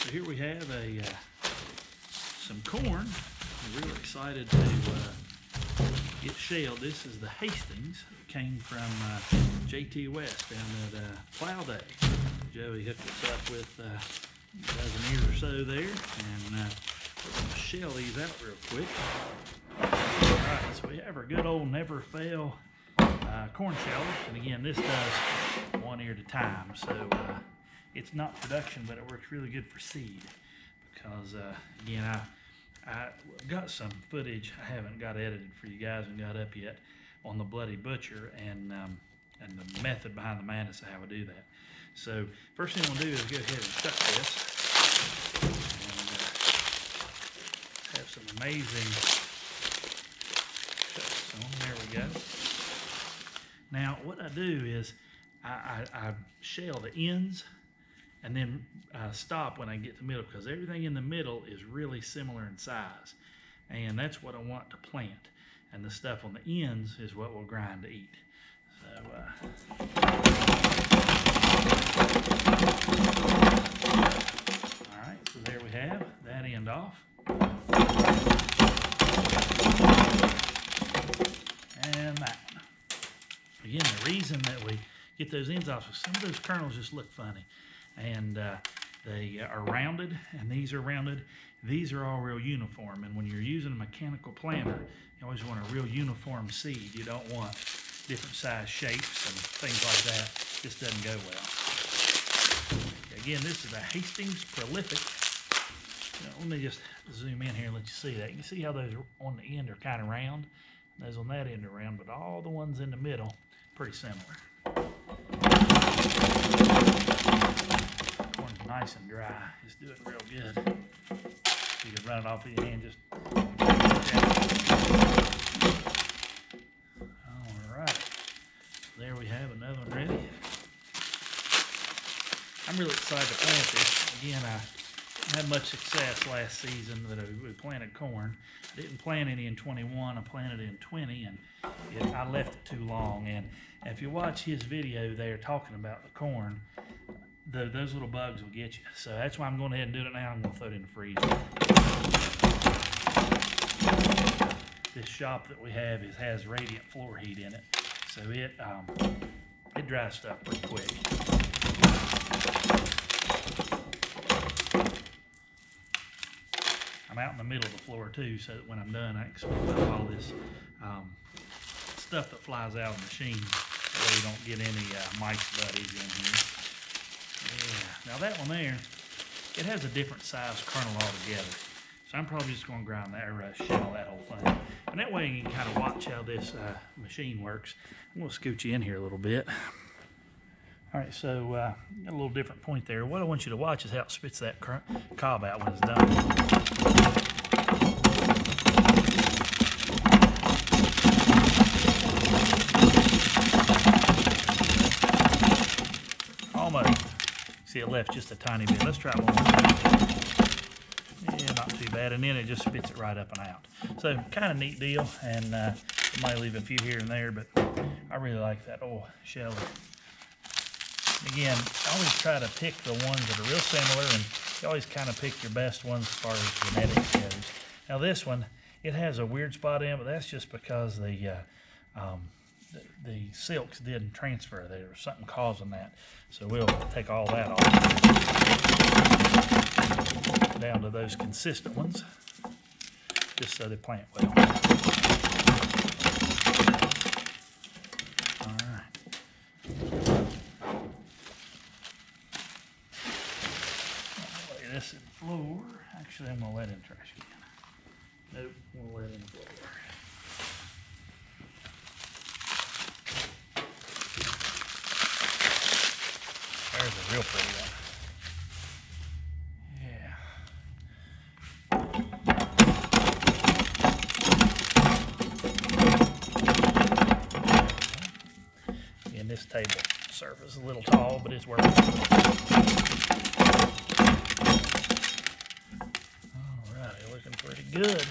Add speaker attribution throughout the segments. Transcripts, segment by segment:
Speaker 1: So here we have some corn. I'm really excited to get shelled. This is the Hastings. It came from JTWES down at Plowday. Joey hooked us up with a dozen ears or so there, and we're going to shell these out real quick. Alright, so we have our good old never fail corn sheller, and again this does one ear at a time, so it's not production, but it works really good for seed because again I got some footage I haven't got edited for you guys and got up yet on the Bloody Butcher and the method behind the madness of how I do that. So first thing we'll do is go ahead and shut this and have some amazing shuts on. There we go. Now what I do is I shell the ends and then stop when I get to the middle, because everything in the middle is really similar in size, and that's what I want to plant, and the stuff on the ends is what we'll grind to eat. So all right, so there we have that end off, and that one. Again, the reason that we get those ends off is some of those kernels just look funny. And they are rounded, and these are rounded. These are all real uniform, and when you're using a mechanical planter, you always want a real uniform seed. You don't want different size shapes and things like that. This doesn't go well. Again, this is a Hastings Prolific. Now, let me just zoom in here and let you see that. You can see how those on the end are kind of round. Those on that end are round, but all the ones in the middle, pretty similar. Nice and dry. It's doing real good. You can run it off with your hand. Just all right. There we have another one ready. I'm really excited to plant this. Again, I didn't have much success last season that we planted corn. I didn't plant any in 21. I planted it in 20, and I left it too long. And if you watch his video there talking about the corn, those little bugs will get you. So that's why I'm going ahead and do it now. I'm going to throw it in the freezer. This shop that we have has radiant floor heat in it, so it dries stuff pretty quick. I'm out in the middle of the floor too, so that when I'm done, I can sweep up all this stuff that flies out of the machine, so you don't get any mice buddies in here. Yeah, now that one there, it has a different size kernel altogether. So I'm probably just going to grind that or shell that whole thing. And that way you can kind of watch how this machine works. I'm going to scoot you in here a little bit. All right, so got a little different point there. What I want you to watch is how it spits that cob out when it's done. Almost. See, it left just a tiny bit. Let's try one more. Yeah, not too bad. And then it just spits it right up and out. So, kind of neat deal. And I might leave a few here and there, but I really like that old sheller. Again, I always try to pick the ones that are real similar, and you always kind of pick your best ones as far as genetics goes. Now, this one, it has a weird spot in it, but that's just because the silks didn't transfer. There was something causing that. So we'll take all that off. Down to those consistent ones, just so they plant well. All right. Lay this in the floor. Actually, I'm going to let it in the trash can. Nope, we'll let it in the floor. There's a real pretty one. Yeah. Again, this table surface is a little tall, but it's working. All right, looking pretty good.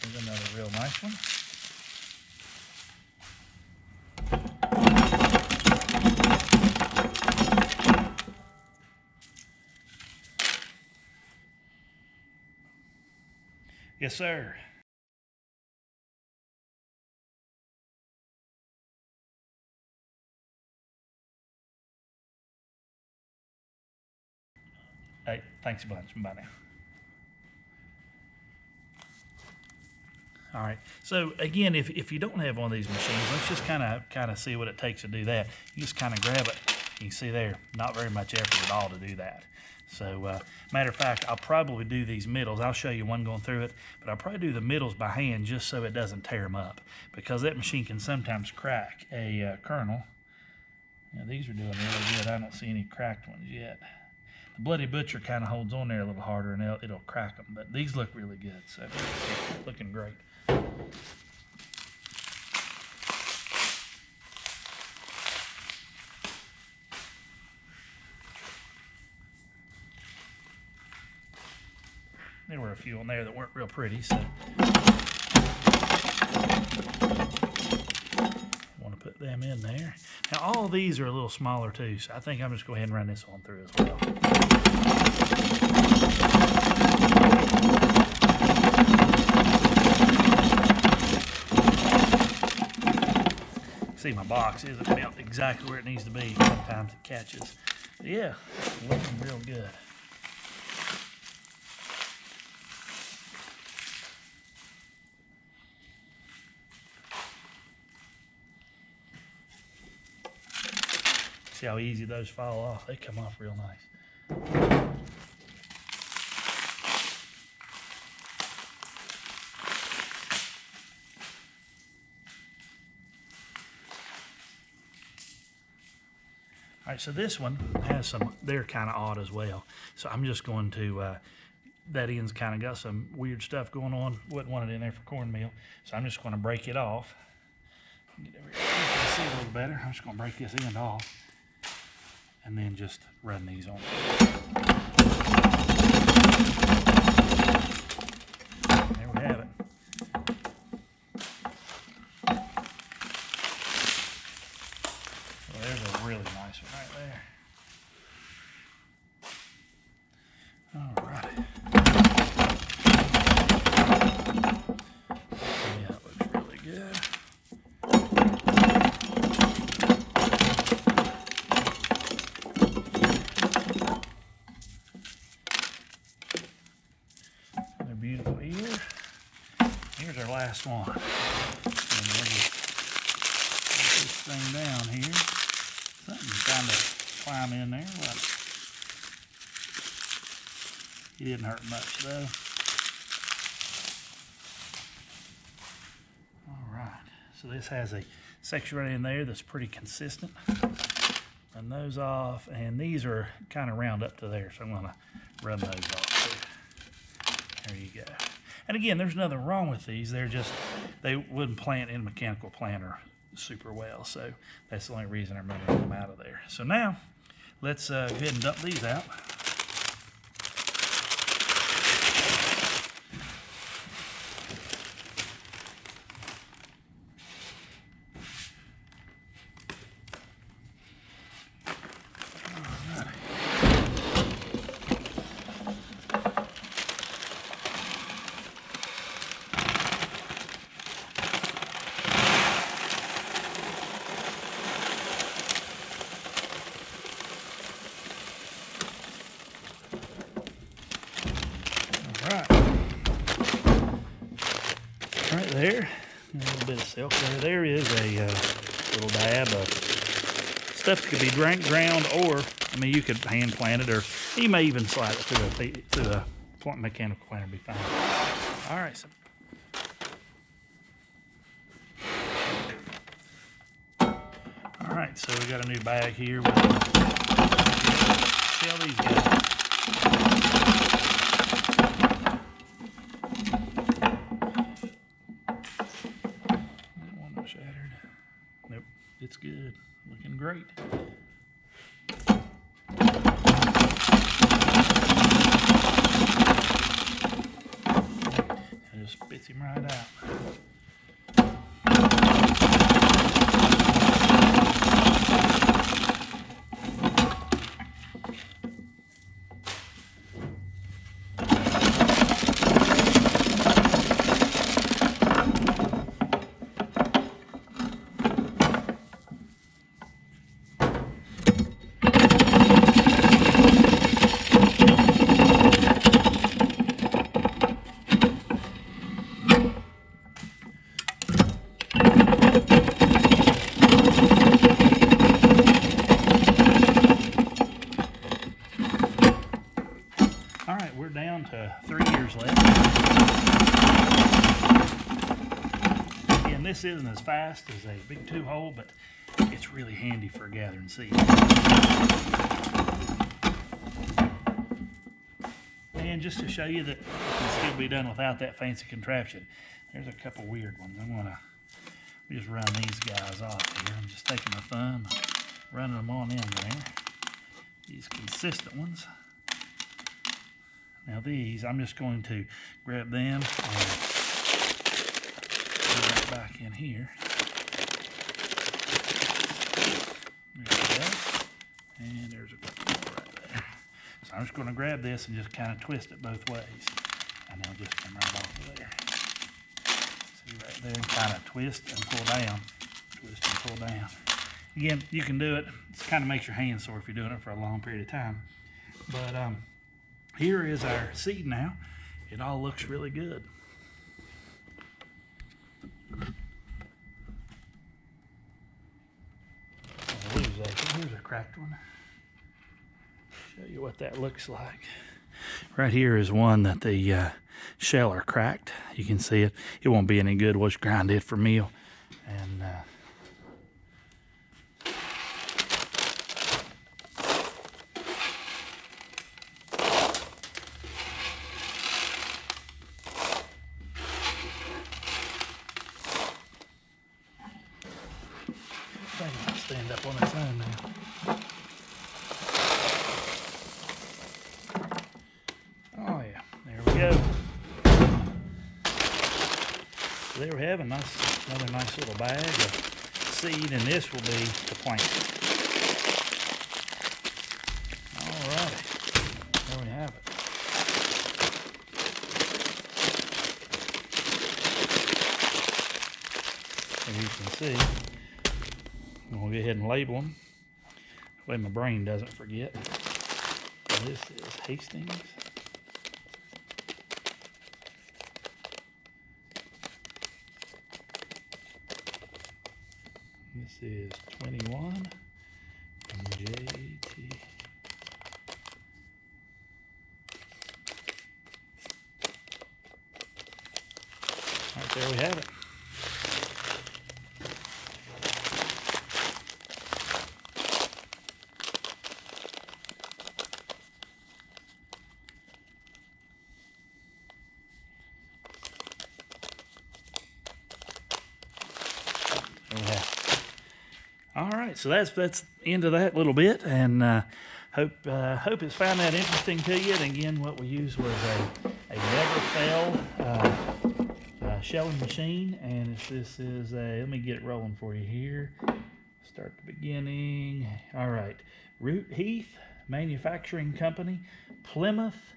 Speaker 1: Here's another real nice one. Yes, sir. Hey, thanks a bunch. Bye now. All right. So again, if you don't have one of these machines, let's just kind of see what it takes to do that. You just kind of grab it. You can see there, not very much effort at all to do that. So matter of fact, I'll probably do these middles. I'll show you one going through it, but I'll probably do the middles by hand just so it doesn't tear them up, because that machine can sometimes crack a kernel. Now, these are doing really good. I don't see any cracked ones yet. The Bloody Butcher kind of holds on there a little harder, and it'll crack them, but these look really good, so looking great. There were a few on there that weren't real pretty, so want to put them in there. Now all of these are a little smaller too, so I think I'm just going to go ahead and run this one through as well. See, my box isn't built exactly where it needs to be. Sometimes it catches. But yeah, looking real good. See how easy those fall off? They come off real nice. All right, so this one has some, they're kind of odd as well. So I'm just going to, that end's kind of got some weird stuff going on. Wouldn't want it in there for cornmeal. So I'm just going to break it off. Get over here so you can see a little better. I'm just going to break this end off and then just run these on. There we have it. Well, there's a really nice one right there. All right. Yeah, it looks really good. Another beautiful ear. Here's our last one. And we'll just put this thing down here. Something's trying to climb in there. Well, he didn't hurt much though. All right, so this has a section right in there that's pretty consistent. Run those off, and these are kind of round up to there, so I'm gonna run those off too. There you go. And again, there's nothing wrong with these. They're just, they wouldn't plant in a mechanical planter super well, so that's the only reason I'm running them out of there. So now, let's go ahead and dump these out. Right there, a little bit of silk there. There is a little dab of stuff that could be ground, or I mean, you could hand plant it, or you may even slide it through a mechanical planter, be fine. All right. So all right, so we got a new bag here. See how these go. Shattered. Nope, it's good. Looking great. It just spits him right out. this isn't as fast as a big 2-hole, but it's really handy for gathering seed. And just to show you that it can still be done without that fancy contraption, there's a couple weird ones. I'm gonna just run these guys off here. I'm just taking my thumb, running them on in there. These consistent ones. Now these, I'm just going to grab them and put that back in here. There we go. And there's a couple more right there. So I'm just going to grab this and just kind of twist it both ways. And they'll just come right off of there. See right there, kind of twist and pull down. Twist and pull down. Again, you can do it. It kind of makes your hands sore if you're doing it for a long period of time. But here is our seed now. It all looks really good. I'll lose that. Here's a cracked one. Show you what that looks like. Right here is one that the shell are cracked. You can see it. It won't be any good. We'll just grind it for meal. And stand up on its own now. Oh yeah, there we go. So there we have another nice little bag of seed, and this will be the plant. Alrighty, there we have it. As you can see, I'm going to go ahead and label them. That way my brain doesn't forget. This is Hastings. This is 21 from JT. All right, there we have it. All right, so that's the end of that little bit, and hope it's found that interesting to you. And again, what we used was a never fail shelling machine, and this is let me get it rolling for you here. Start the beginning. All right, Root Heath Manufacturing Company, Plymouth.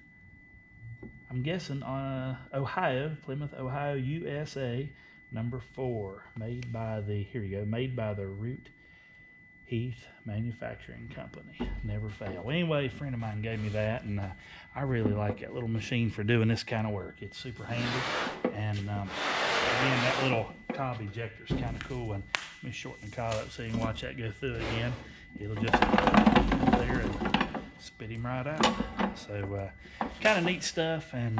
Speaker 1: I'm guessing Ohio, Plymouth, Ohio, USA. Number 4, made by the Root Heath Manufacturing Company. Never fail. Anyway, a friend of mine gave me that, and I really like that little machine for doing this kind of work. It's super handy, and again, that little cob ejector is kind of cool. And let me shorten the cob up so you can watch that go through it again. It'll just go there and spit him right out. So kind of neat stuff, and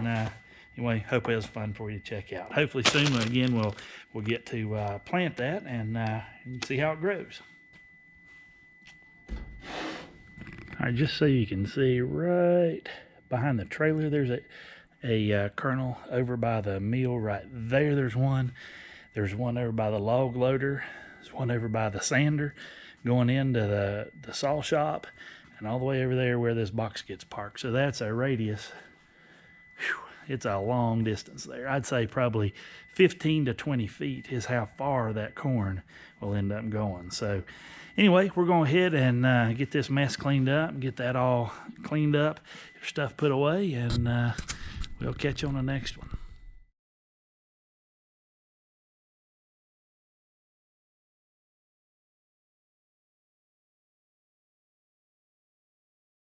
Speaker 1: anyway, hope it was fun for you to check out. Hopefully soon, again, we'll get to plant that and see how it grows. All right, just so you can see, right behind the trailer, there's a kernel over by the mill right there. There's one. There's one over by the log loader. There's one over by the sander going into the saw shop, and all the way over there where this box gets parked. So that's a radius. Whew. It's a long distance there. I'd say probably 15 to 20 feet is how far that corn will end up going. So anyway, we're going ahead and get this mess cleaned up and get that all cleaned up, your stuff put away, and we'll catch you on the next one.